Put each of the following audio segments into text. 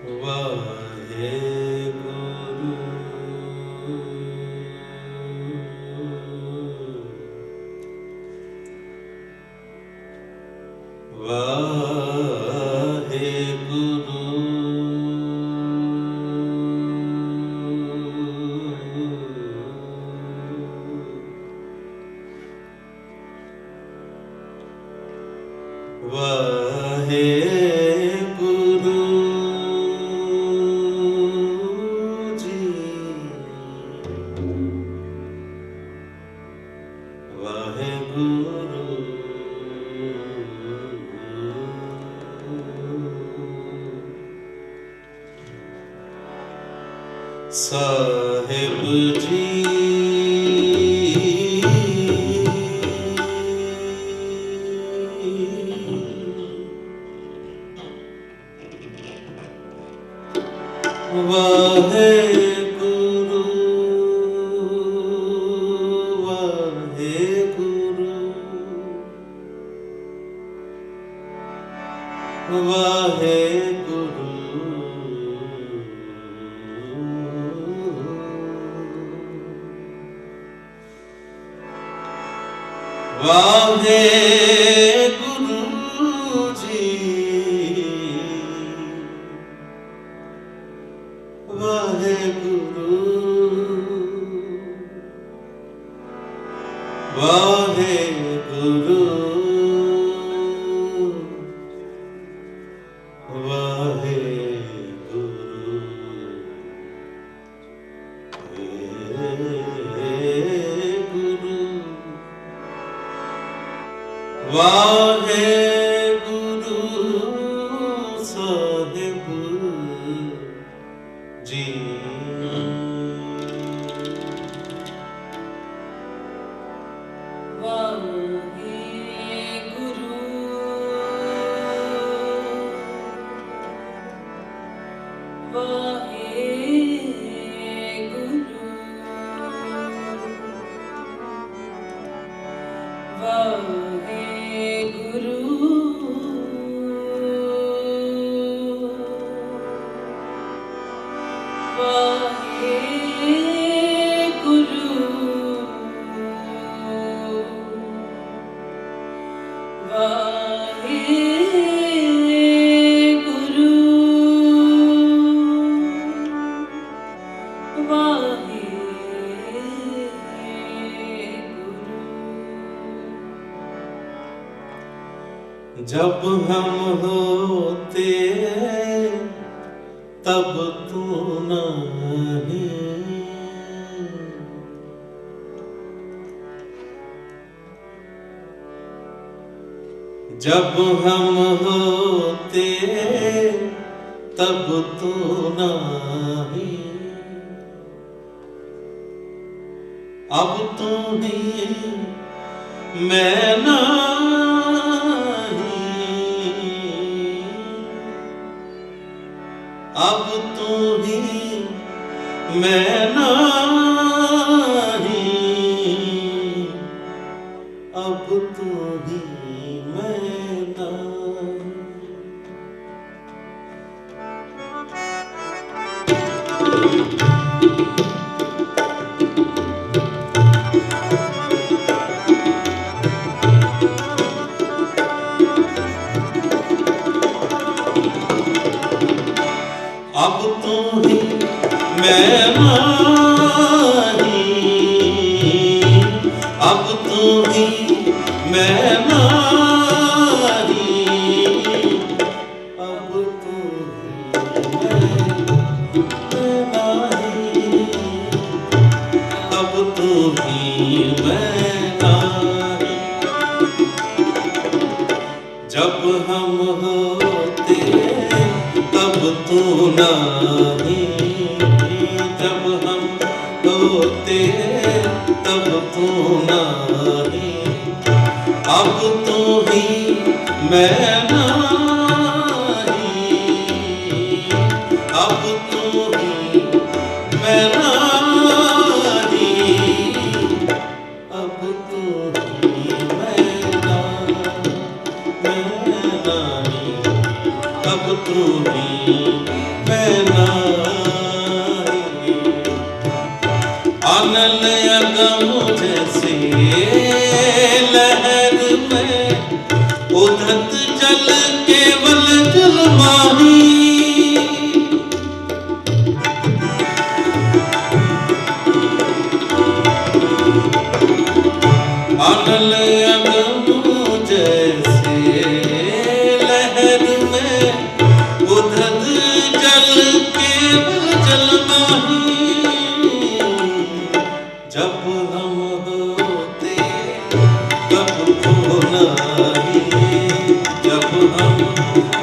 ਵਾਹਿਗੁਰੂ ਸਾਹਿਬ ਜੀ ਵਾਹਿਗੁਰੂ ਵਾਹਿਗੁਰੂ ਵਾਹਿਗੁਰੂ ਵਾਹਿਗੁਰੂ ਜੀ ਵਾਹਿਗੁਰੂ ਵਾਹਿਗੁਰੂ ਵਾਹਿਗੁਰੂ ਸਾਹਿਬ ਜੀ जब हम होते तब तू नहीं, जब हम होते तब तू नहीं, अब तू ही मैं नहीं, अब तू ही मैं नहीं, अब तू ही मैं नहीं। अब तू ही मैं नहीं, अब तू ही मैं नहीं, अब तू ही मैं नहीं, अब तू ही मैं नहीं। जब हम होते तब तू नहीं, जब हम होते तब तू नहीं, अब तू ही मैं नहीं, अब तू ही मैं नहीं, अब तू ही मैं नहीं, अब तू ही मैं नाही। अनल अगम जैसे लहर में उधत जल केवल जल माही। अनल अगम जैसे लहर में उधत जल केवल जल माही। जब हम होते तब तो नहीं, जब हम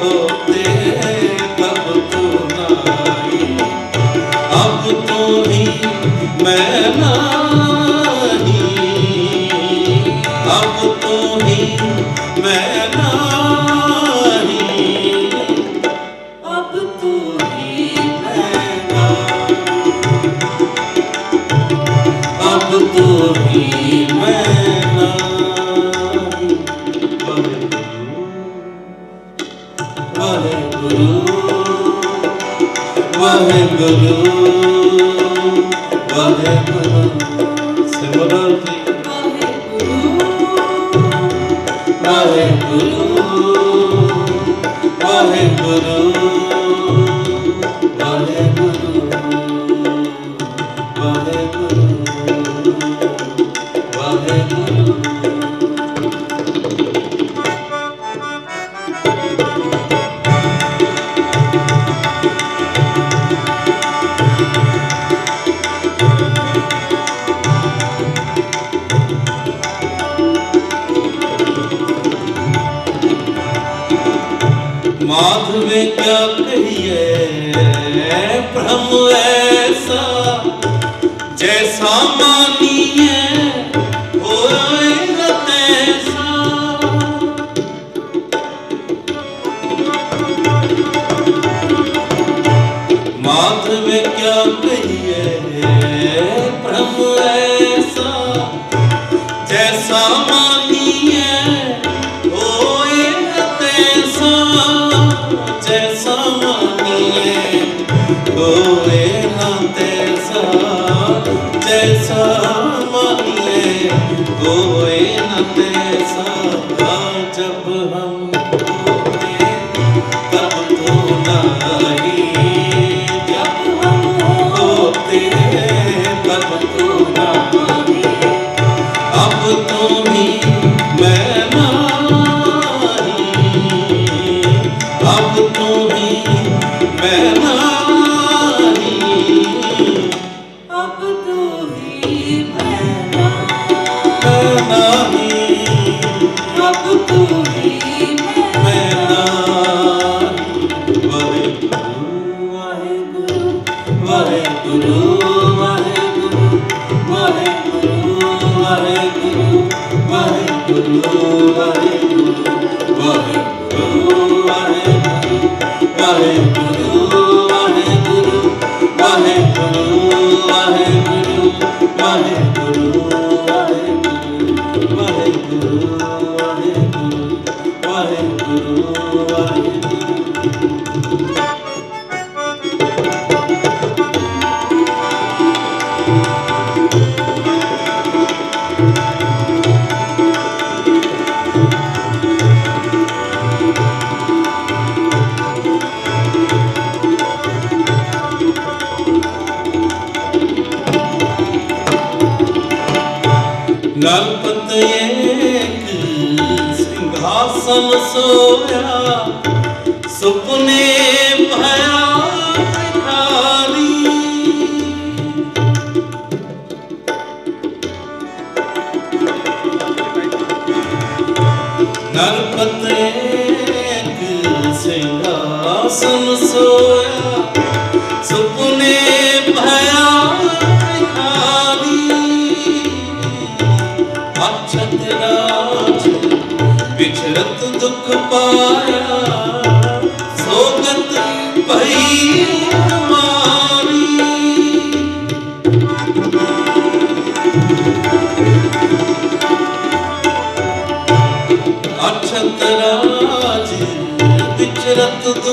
होते तब तो नहीं। अब तो ही मैं नहीं, अब तो ही मैं नहीं, अब तो ही मैं नहीं, अब तो ही मैं नहीं। वाहेगुरु वाहेगुरु वाहेगुरु सिमरो जी। वाहेगुरु वाहेगुरु वाहेगुरु वाहेगुरु वाहेगुरु। माधव क्या कहिए भ्रम ऐसा, जैसा मानिए होए न तैसा। माधव क्या कहिए भ्रम ऐसा, जैसा मानिए होए न तैसा। जैसा मानिए होए न तैसा, जैसा मानिए होए न तैसा। जब हम होते तब तो नहीं, जब हम होते तब तो नहीं। अब तो ही मैं नहीं, अब तो ही मैं नहीं, अब तो ही मैं नहीं, अब तो ही मैं नहीं। वाहेगुरु वाहेगुरु वाहेगुरु वाहेगुरु वाहेगुरु वाहेगुरु वाहेगुरु वाहेगुरु वाहेगुरु वाहेगुरु वाहेगुरु वाहेगुरु वाहेगुरु वाहेगुरु वाहेगुरु वाहेगुरु वाहेगुरु वाहेगुरु। नरपत एक सिंहासन सोया, सुपने भया भिखारी। नरपत एक सिंहासन सोया, सुपने भया भिखारी। अक्षत राज विचरत दुख पाया, सोगत भई हमारी। अक्षत राज विचरत दुख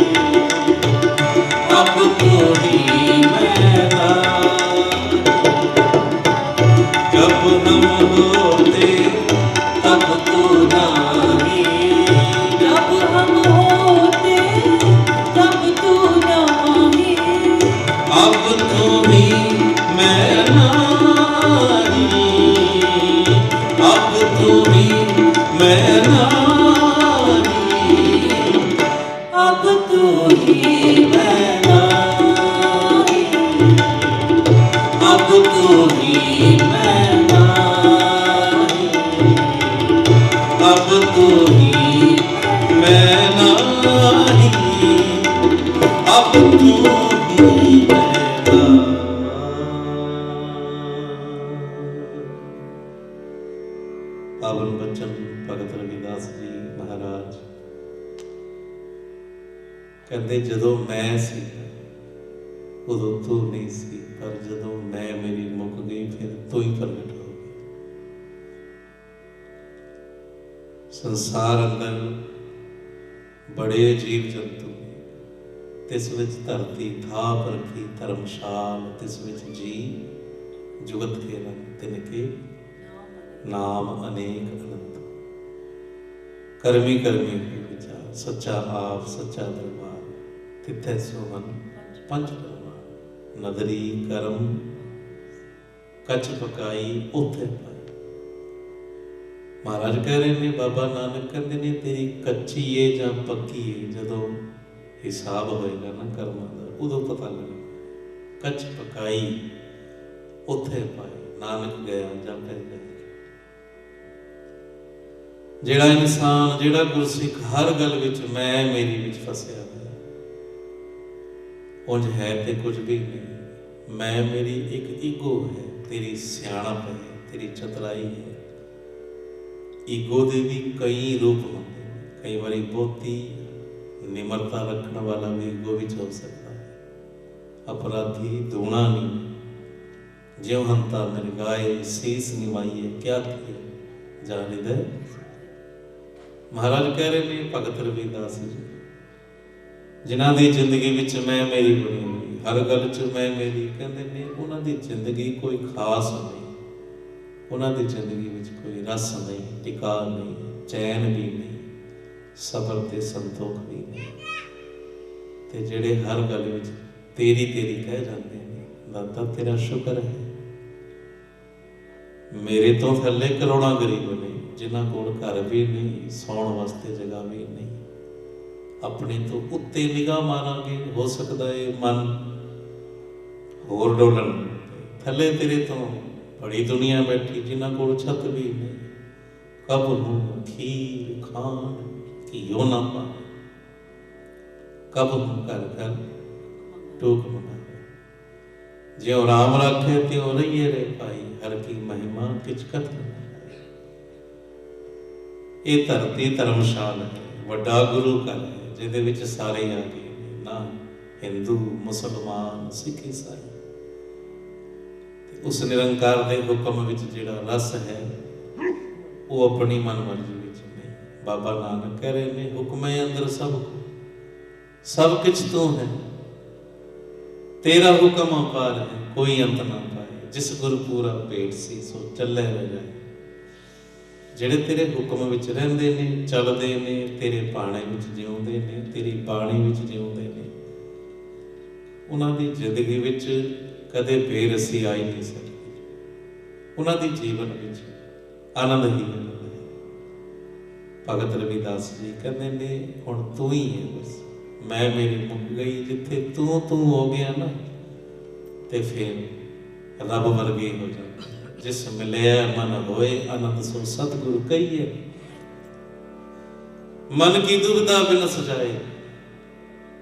अब तू ही मैं नाही, अब तू ही मैं नाही, अब तू ही मैं नाही, अब तू ही मैं नाही। पावन बचन भगत रविदास जी महाराज कहते जदों मैं सी उदों तू नहीं सी, पर जदों मैं मेरी मुक गई फिर तू ही प्रगट हो गई। संसार अंदर बड़े जीव जंतु ने, तिस विच धरती थाप रखी धर्मशाल, तिस विच जी जुगत के रंग तिनके नाम अनेक अनंत। करमी करमी के विचार सच्चा आप सच्चा दरबार, तिथै सोहन पंच परवान। नदरी करम कच पकाई उथे पाई। महाराज कह रहे ने, बाबा नानक कहते ने तेरी कच्ची है जां पक्की है, जदों हिसाब होएगा ना कर्मां दा उदों पता लगेगा। कच पकाई उथे पाई, नानक गया जापै जाए। ਜਿਹੜਾ इंसान ਜਿਹੜਾ गुरसिख हर गल विच मैं मेरी विच फसिया है, उंज है ते कुछ भी नहीं। मैं मेरी एक ईगो है, तेरी सियाणप है, तेरी चतुराई है। ईगो दे भी कई रूप होंगे, कई बारी बहुती निमरता रखने वाला भी ईगो विच हो सकता है। अपराधी दूना नहीं, ज्यों हंता मिर्गाए शीस निवाइए, क्या किए जा हृदय। महाराज कह रहे ने भगत रविदास जी, जिन्हां दी जिंदगी विच मैं मेरी बनी हुई, हर गल च मैं मेरी, कहते ने उन्हां दी जिंदगी कोई खास नहीं, उन्हां दी जिंदगी विच कोई रस नहीं, टिका नहीं, चैन भी नहीं, सबर ते संतोख भी नहीं। ते जेड़े हर गल विच तेरी तेरी कह जाते हैं, दाता तेरा शुक्र है, मेरे तो थल्ले करोड़ां गरीब ने जिन्हां कोल घर भी नहीं, सौण वास्ते जगह भी नहीं। अपने तो उत्ते निगाह मारांगे, हो सकता है मन होर डोलन, थल्ले तेरे तो बड़ी दुनिया बैठी जिन्हां कोल छत भी नहीं। कब हूँ खीर खान घियो ना पाए, कब हूँ घर घर टूक मनावे। ज्यों राम राखे त्यों रहिए रे पाई, हर की महिमा किच कथ न। ये धरती धर्मशाल है, वड्डा गुरु घर है, जिहदे विच सारे आ गए ना, हिंदू मुसलमान सिख ईसाई। उस निरंकार दे हुक्म विच जिहड़ा रस है वो अपनी मन मर्जी विच नहीं। बाबा नानक कह रहे ने, हुक्म अंदर सब को, सब किछ तू है, तेरा हुक्म अपार है, कोई अंत ना पाए। जिस गुरपूरा भेट सी सो चले रह। ਜਿਹੜੇ तेरे हुक्म विच रहिंदे ने, चलदे ने, तेरे भाणे विच जिउंदे ने, तेरी बाणी विच जिउंदे ने, उन्हां दी जिंदगी विच कदे बेरसी आई नहीं सकती। उन्हां दी जीवन विच आनंद ही आनंद है। भगत रविदास जी कहते ने, हुण तू ही है बस, मैं मेरी मुक गई। जिथे तू तू हो गया ना, ते फिर रब वर्गे हो जाता। जिस मिले मन होए आनंद सो सतगुरु कहिए। मन की दुविधा बिन सजाए,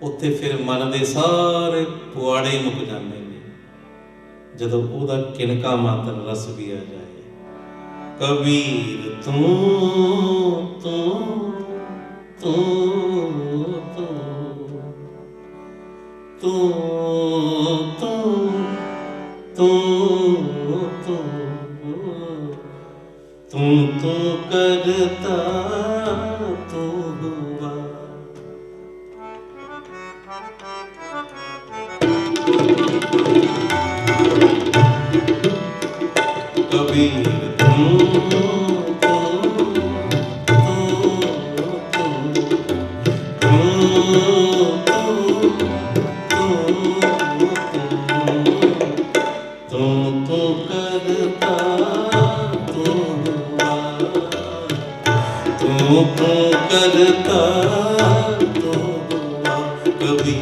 उत्थे फिर मन दे सारे पुआड़े मुक जाते हैं, जदों ओदा किनका मात्र रस भी आ जाए। कबीर तू तू तू तू तू तू तू तू तो करता तू हुआ। कबीर करता तो कभी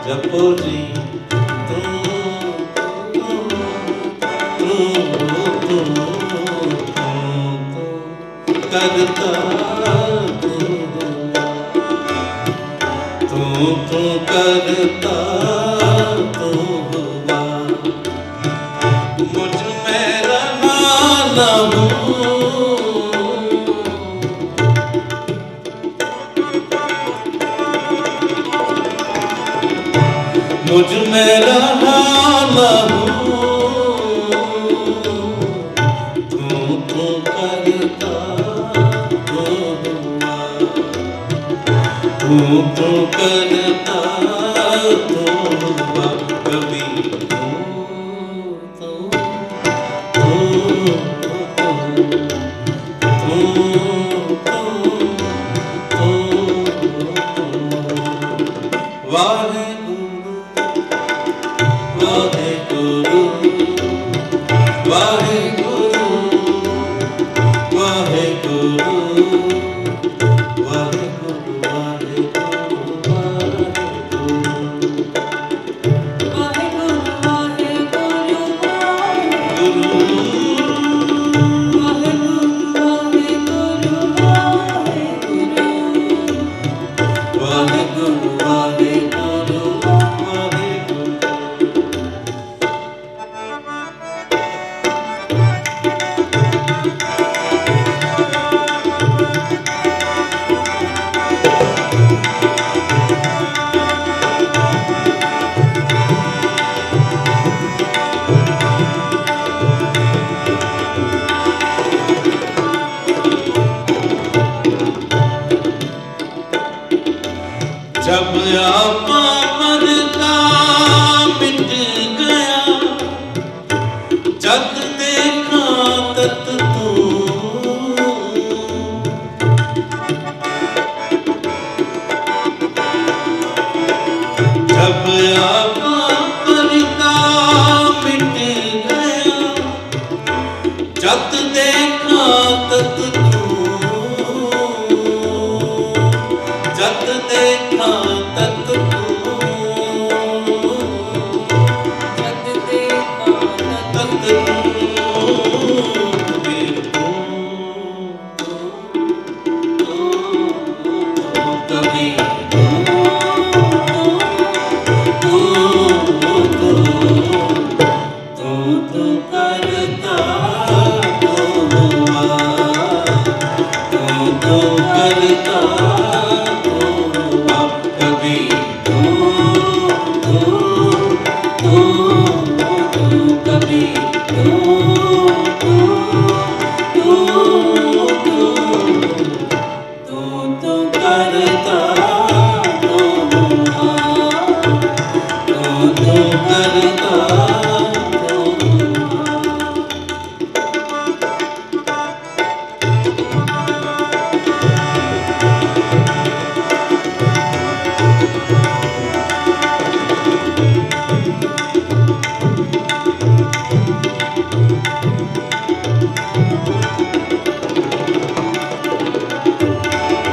जपो जी करता तू करता तू हुआ मुझ में रहा न मुझ में रहा न तू करता तू हुआ तू करता तू हुआ कभी जब आपा मरता मिट गया जग देखा तत तू जब आपा मरता मिट गया जग देखा तत तू जग देखा तत तू जग देखा तत तू कभी तू करता तू हुआ तू करता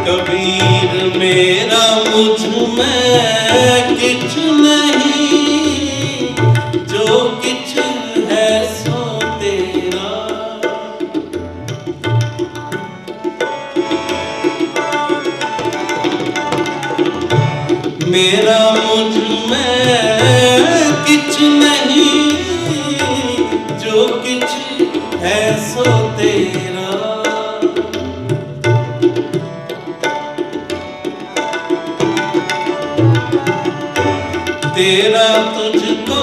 कबीर मेरा मुझ में किछ नहीं जो किछ है सो तेरा मेरा मुझ में किछ नहीं जो किछ है सो तेरा तेरा तुझको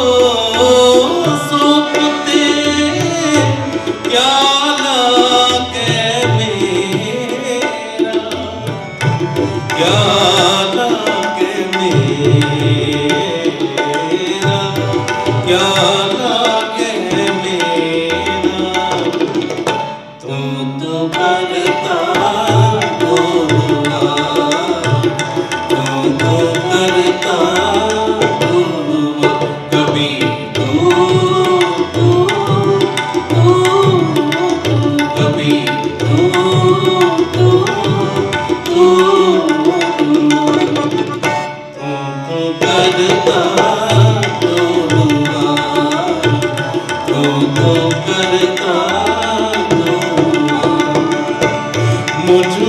सौंपते क्या लागे मेरा क्या लागे मेरा क्या लागे मेरा तू तो करता तू हुआ तू तो करता कभी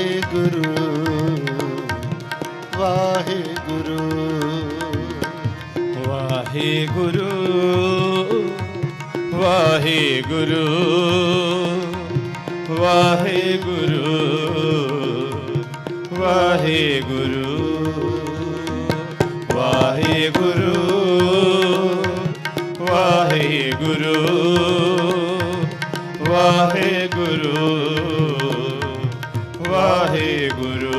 वाहेगुरु वाहेगुरु वाहेगुरु वाहेगुरु वाहेगुरु वाहेगुरु वाहेगुरु वाहेगुरु वाहेगुरु वाहेगुरु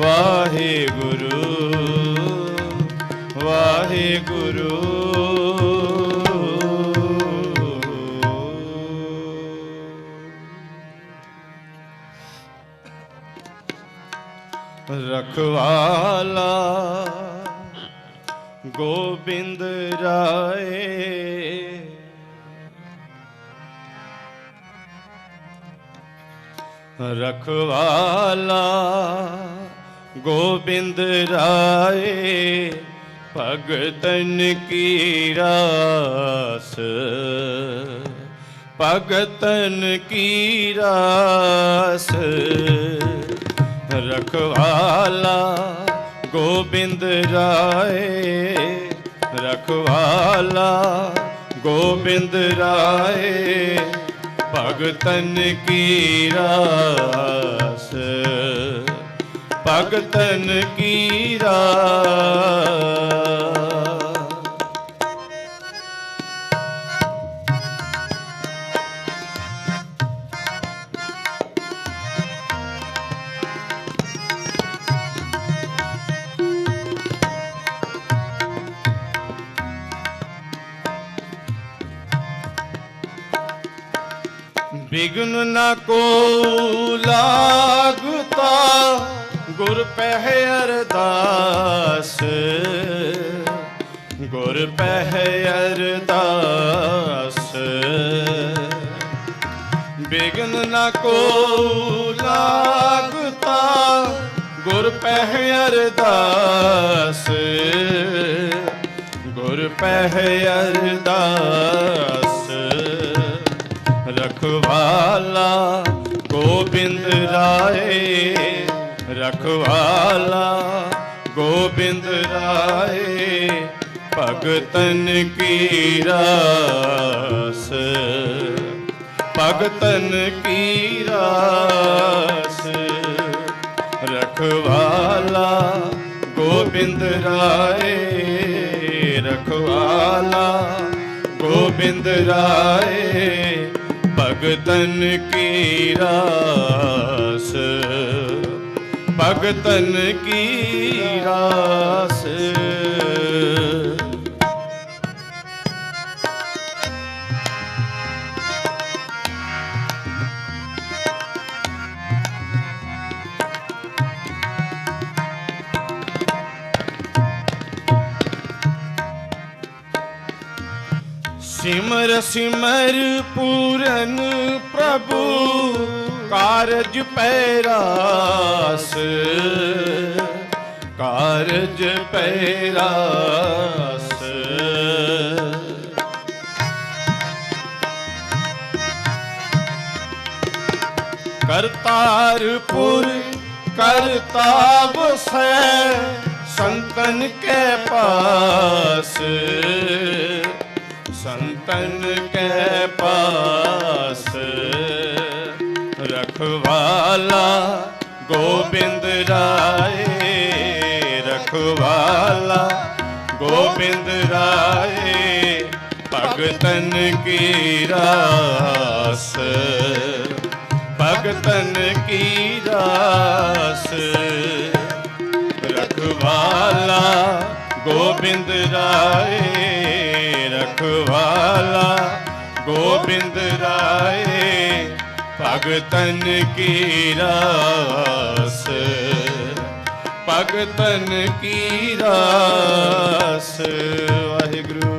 वाहेगुरु वाहेगुरु रखवाला गोविंद राय रखवाला गोविंद राय भगतन की रास भगतन की रास रखवाला गोविंद राय रखवाला गोविंद राय भगतन की रास भगतन की रास विघ्न न को लागता गुर पह अरदास गुर पह अरदास विघ्न न को लागता गुर पह अरदास गुर पह अरदास रखवाला गोविंद राय रखवाला गोविंद राय भगतन की रास भगतन की रास रखवाला गोविंद राय रखवाला गोविंद राय भगतन की रास भगतन की रास सिमर सिमर पूरन प्रभु कारज पैरास कारज पैरास करतारपुर करताब से संतन के पास संतन के पास रखवाला गोविंद राय रखवाला गोविंद राय भगतन की रास भगतन की रास रखवाला गोविंद राय रखवाला गोविंद राय भगतन की रास भगतन की रास वाहिगुरु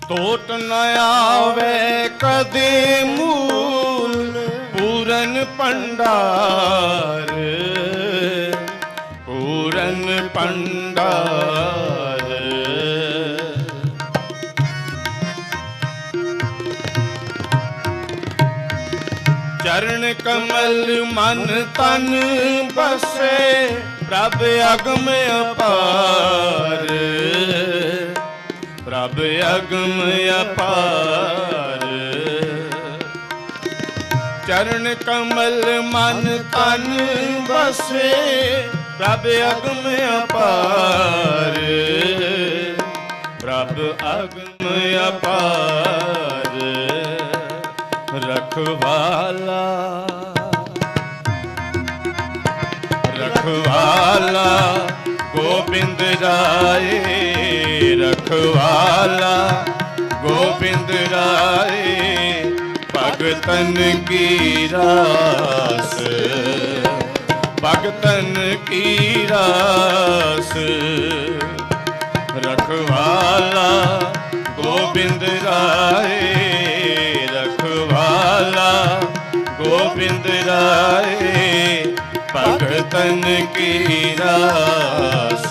ਟੋਟ ਨ ਆਵੇ ਕਦੇ ਮੂਲ ਪੂਰਨ ਭੰਡਾਰ, ਪੂਰਨ ਭੰਡਾਰ। ਚਰਨ ਕਮਲ ਮਨ ਤਨ ਬਸੇ, ਪ੍ਰਭ ਅਗਮ ਅਪਾਰ, ਪ੍ਰਭ ਅਗਮ ਅਪਾਰ। ਚਰਨ ਕਮਲ ਮਨ ਤਨ ਬਸੇ, ਪ੍ਰਭ ਅਗਮ ਅਪਾਰ, ਪ੍ਰਭ ਅਗਮ ਅਪਾਰ। ਰਖਵਾਲਾ, ਰਖਵਾਲਾ ਗੋਬਿੰਦ ਰਾਏ, ਰਖਵਾਲਾ ਗੋਬਿੰਦ ਰਾਏ। ਭਗਤਨ ਕੀ ਰਾਸ, ਭਗਤਨ ਕੀ ਰਾਸ। ਰਖਵਾਲਾ ਗੋਬਿੰਦ ਰਾਏ, ਰਖਵਾਲਾ ਗੋਬਿੰਦ ਰਾਏ। ਭਗਤਨ ਕੀ ਰਾਸ,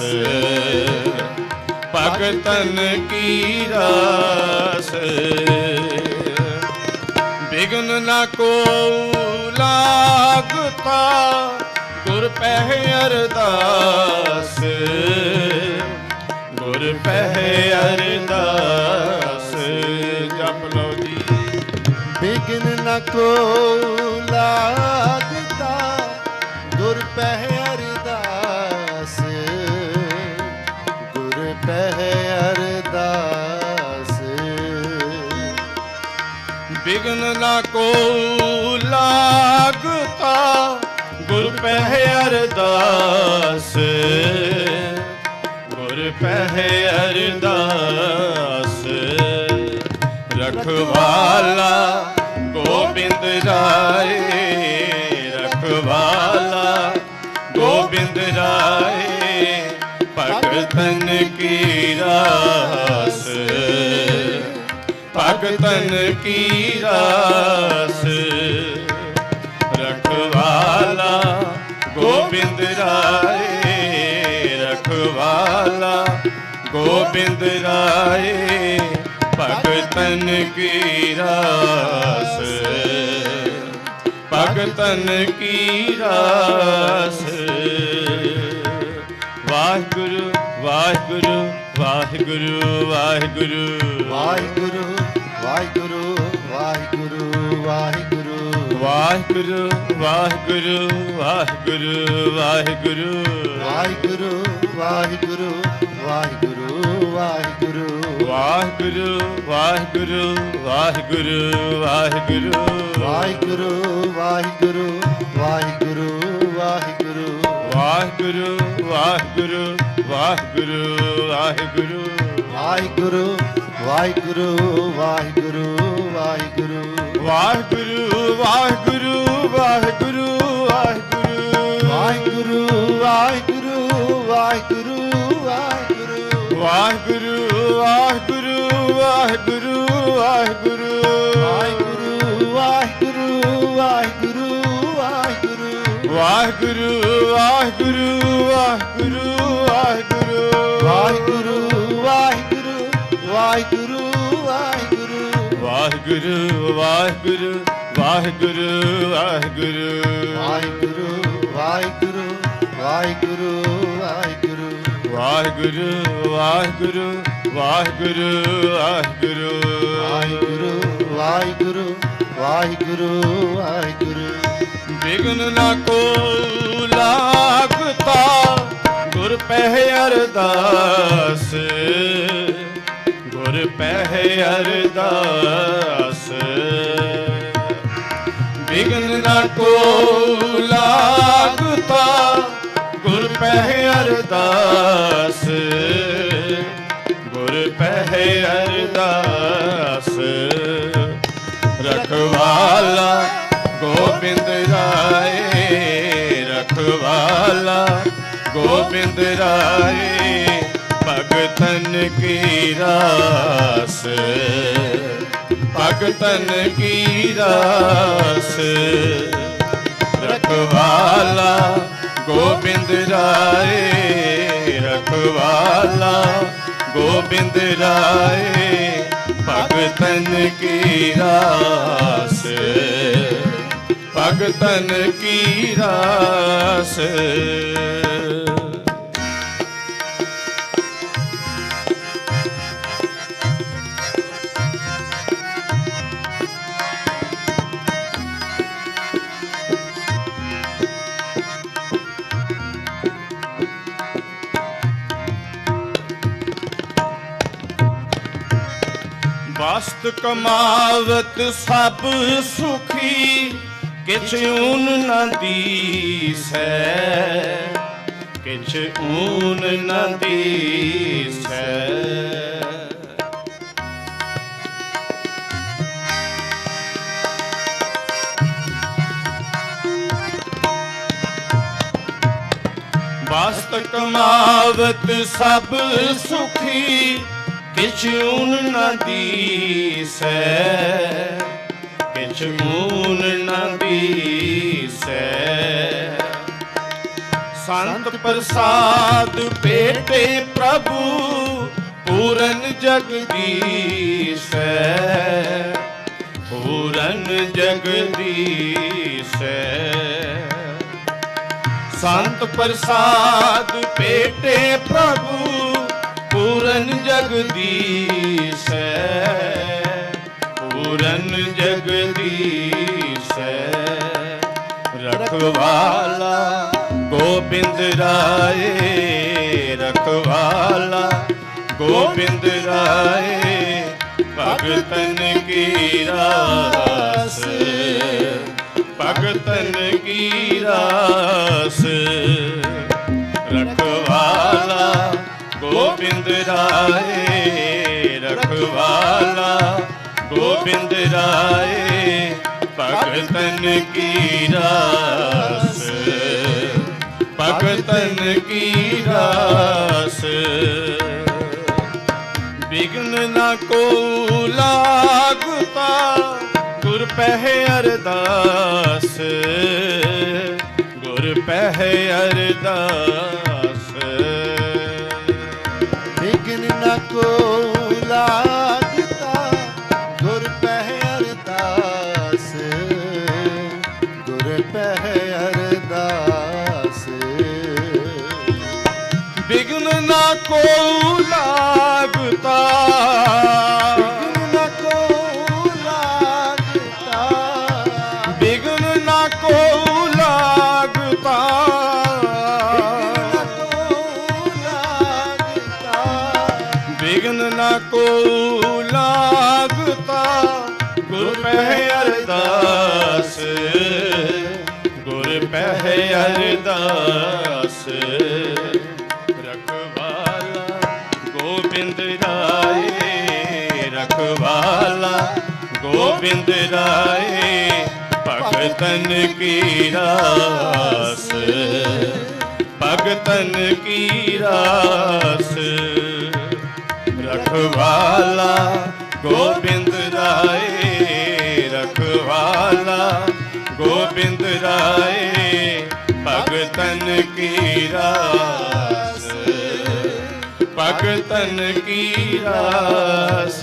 ਭਗਤਨ ਕੀ ਰਾਸ। ਬਿਗਨ ਨ ਕੋ ਲਾਗਤਾ, ਗੁਰ ਪਹਿ ਅਰਦਾਸ, ਗੁਰ ਪਹਿ ਅਰਦਾਸ। ਜਪ ਲਓ ਜੀ। ਬਿਗਨ ਨ ਕੋ ਲਾਗਤਾ, ਗੁਰ ਪਹਿ ਅਰਦਾਸ, ਗੁਰ ਪਹਿ ਅਰਦਾਸ। ਬਿਗਨ ਨ ਕੋ ਲਾਗਤਾ, ਗੁਰ ਪਹਿ ਅਰਦਾਸ, ਗੁਰ ਪਹਿ ਅਰਦਾਸ। ਰਖਵਾਲਾ ਗੋਬਿੰਦ ਰਾਏ, ਰਖਵਾਲਾ ਗੋਬਿੰਦ ਰਾਏ। ਭਗਤਨ ਕੀ ਰਾਸ, ਭਗਤਨ ਕੀ ਰਾਸ। ਰਖਵਾਲਾ ਗੋਬਿੰਦ ਰਾਏ, ਰਖਵਾਲਾ ਗੋਬਿੰਦ ਰਾਏ। ਭਗਤਨ ਕੀ ਰਾਸ, ਭਗਤਨ ਕੀ ਰਾਸ। ਵਾਹਿਗੁਰੂ ਵਾਹਿਗੁਰੂ ਵਾਹਿਗੁਰੂ ਵਾਹਿਗੁਰੂ। ਵਾਹਿਗੁਰੂ ਵਾਹਿਗੁਰੂ ਵਾਹਿਗੁਰੂ ਵਾਹਿਗੁਰੂ। ਵਾਹਿਗੁਰੂ ਵਾਹਿਗੁਰੂ ਵਾਹਿਗੁਰੂ ਵਾਹਿਗੁਰੂ। ਵਾਹਿਗੁਰੂ ਵਾਹਿਗੁਰੂ ਵਾਹਿਗੁਰੂ ਵਾਹਿਗੁਰੂ। ਵਾਹਿਗੁਰੂ ਵਾਹਿਗੁਰੂ ਵਾਹਿਗੁਰੂ ਵਾਹਿਗੁਰੂ। ਵਾਹਿਗੁਰੂ ਵਾਹਿਗੁਰੂ ਵਾਹਿਗੁਰੂ ਵਾਹਿਗੁਰੂ। ਵਾਹਿਗੁਰੂ ਵਾਹਿਗੁਰੂ ਵਾਹਿਗੁਰੂ ਵਾਹਿਗੁਰੂ। ਵਾਹਿਗੁਰੂ ਵਾਹਿਗੁਰੂ ਵਾਹਿਗੁਰੂ ਵਾਹਿਗੁਰੂ। ਵਾਹਿਗੁਰੂ ਵਾਹਿਗੁਰੂ ਵਾਹਿਗੁਰੂ ਵਾਹਿਗੁਰੂ। ਵਾਹਿਗੁਰੂ ਵਾਹਿਗੁਰੂ ਵਾਹਿਗੁਰੂ ਵਾਹਿਗੁਰੂ। ਵਾਹਿਗੁਰੂ ਵਾਹਿਗੁਰੂ ਵਾਹਿਗੁਰੂ ਵਾਹਿਗੁਰੂ। ਵਾਹਿਗੁਰੂ ਵਾਹਿਗੁਰੂ ਵਾਹਿਗੁਰੂ ਵਾਹਿਗੁਰੂ। ਵਾਹਿਗੁਰੂ ਵਾਹਿਗੁਰੂ ਵਾਹਿਗੁਰੂ ਵਾਹਿਗੁਰੂ। ਵਾਹਿਗੁਰੂ ਵਾਹਿਗੁਰੂ ਵਾਹਿਗੁਰੂ ਵਾਹਿਗੁਰੂ। ਵਾਹਿਗੁਰੂ ਵਾਹਿਗੁਰੂ ਵਾਹਿਗੁਰੂ ਵਾਹਿਗੁਰੂ। ਵਾਹਿਗੁਰੂ ਵਾਹਿਗੁਰੂ ਵਾਹਿਗੁਰੂ ਵਾਹਿਗੁਰੂ। ਵਾਹਿਗੁਰੂ ਵਾਹਿਗੁਰੂ ਵਾਹਿਗੁਰੂ ਵਾਹਿਗੁਰੂ। ਵਾਹਿਗੁਰੂ ਵਾਹਿਗੁਰੂ ਵਾਹਿਗੁਰੂ ਵਾਹਿਗੁਰੂ। ਬਿਗਨ ਨ ਕੋ ਲਾਗਤਾ, ਗੁਰ ਪਹਿ ਅਰਦਾਸ, ਗੁਰ ਪਹਿ ਅਰਦਾਸ। ਬਿਗਨ ਨ ਕੋ ਲਾਗਤਾ, ਗੁਰ ਪਹਿ ਅਰਦਾਸ, ਗੁਰ ਪਹਿ ਅਰਦਾਸ। ਰਖਵਾਲਾ ਗੋਬਿੰਦ ਰਾਏ, ਰਖਵਾਲਾ ਗੋਬਿੰਦ ਰਾਏ। ਭਗਤ भगतन की रास, भगतन की रास। रखवाला गोबिंद राय, रखवाला गोबिंद राय, भगतन की रास, भगतन की रास। वस्त कमावत सब सुखी, किछ ऊन न दीसै, किछ ऊन न दीसै। वस्त कमावत सब सुखी, किछ ऊन न दीसै, किछ ऊन न दीसै। संत प्रसाद पेटे प्रभु, पूरन जगदीसै, पूरन जगदीसै। संत प्रसाद पेटे प्रभु, पूरन जगदीसै, पूरन जगदीसै। रखवाला गोबिंद राय, रखवाला गोबिंद राय, भगतन की रास, भगतन की रास। रखवाला गोबिंद राय, रखवाला गोबिंद राय, भगतन की रास, भगतन की रास। विघ्न न को लागता, गुर पह अरदास, गुर पह अरदास। विघ्न न को लागता, गुर पह अरदास, गुर पह अरदास। विघ्न न को लागता, विघ्न न को लागता, विघ्न न को लागता, गुर पह अरदास, गुर पह अरदास। रखवाला गोबिंद राय, रखवाला गोबिंद राय, भगतन की रास, भगतन की रास। रखवाला गोबिंद राय, रखवाला गोबिंद राय, भगतन की रास, भगतन की रास।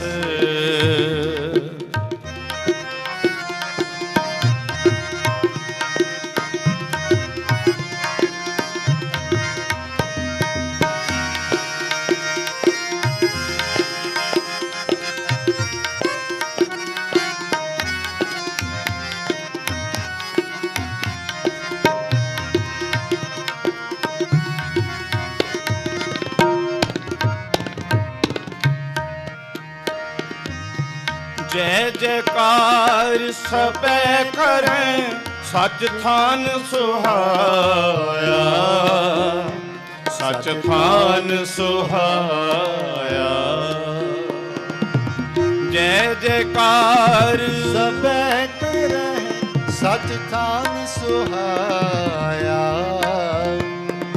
जय जयकार सबे करें, सच थान सुहाया, सच थान सुहाया। जय जयकार सबे करें, सच थान सुहाया,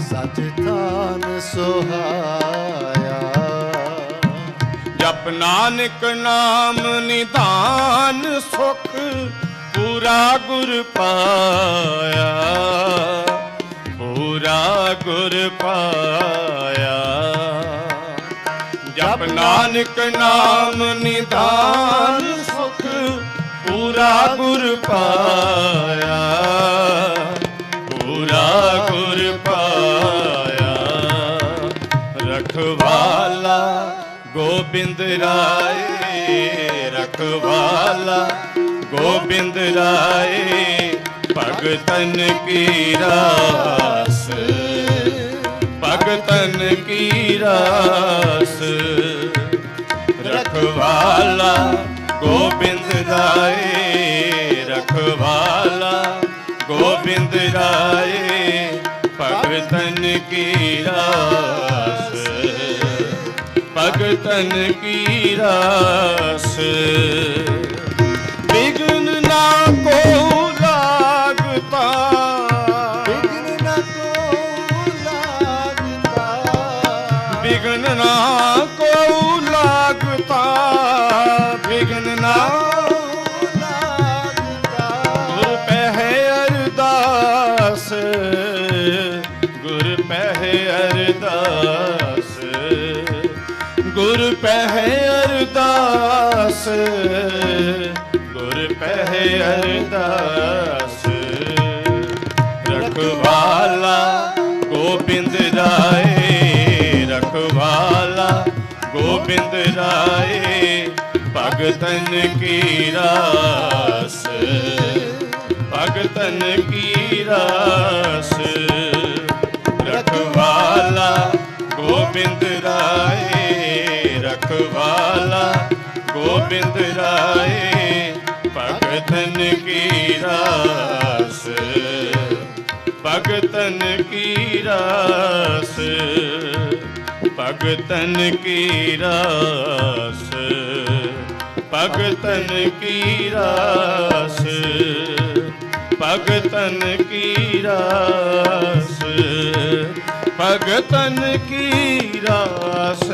सच थान सुहाया। ਜਪ ਨਾਨਕ ਨਾਮ ਨਿਧਾਨ ਸੁਖ ਪੂਰਾ ਗੁਰ ਪਾਇਆ, ਪੂਰਾ ਗੁਰ ਪਾਇਆ। ਜਪ ਨਾਨਕ ਨਾਮ ਨਿਧਾਨ ਸੁਖ ਪੂਰਾ ਗੁਰ ਪਾਇਆ, ਪੂਰਾ ਗੁਰ ਪਾਇਆ। ਰਖਵਾਲਾ ਗੋਬਿੰਦ ਰਾਏ, ਰਖਵਾਲਾ ਗੋਬਿੰਦ ਰਾਏ, ਭਗਤਨ ਕੀ ਰਾਸ, ਭਗਤਨ ਕੀ ਰਾਸ। ਰਖਵਾਲਾ ਗੋਬਿੰਦ ਰਾਏ, ਰਖਵਾਲਾ ਗੋਬਿੰਦ ਰਾਏ, ਭਗਤਨ ਕੀ ਰਾਸ, ਭਗਤਨ ਕੀ ਰਾਸ। ਬਿਗਨ ਨਾ ਕੋ ਲਾਗਤਾ, ਬਿਘਨ ਨ ਕੋ ਲਾਗਤਾ, ਬਿਗਨ ਨਾ ਕੋ ਲਾਗਤਾ, ਬਿਗਨ ਨਾ ਕੋ ਲਾਗਤਾ। ਗੁਰ ਪਹਿ ਅਰਦਾਸ, ਗੁਰ ਪਹਿ ਅਰਦਾਸ, ਗੁਰ ਪਹਿ ਅਰਦਾਸ, ਗੁਰ ਪਹਿ ਅਰਦਾਸ। ਰਖਵਾਲਾ ਗੋਬਿੰਦ ਰਾਏ, ਰਖਵਾਲਾ ਗੋਬਿੰਦ ਰਾਏ, ਭਗਤਨ ਕੀ ਰਾਸ, ਭਗਤਨ ਕੀ ਰਾਸ। ਰਖਵਾਲਾ ਗੋਬਿੰਦ ਰਾਏ, ਰਖਵਾਲਾ ਗੋਬਿੰਦ ਰਾਏ, ਭਗਤਨ ਕੀ ਰਾਸ, ਭਗਤਨ ਕੀ ਰਾਸ, ਭਗਤਨ ਕੀ ਰਾਸ, ਭਗਤਨ ਕੀ ਰਾਸ, ਭਗਤਨ ਕੀ ਰਾਸ, ਭਗਤਨ ਕੀ ਰਾਸ।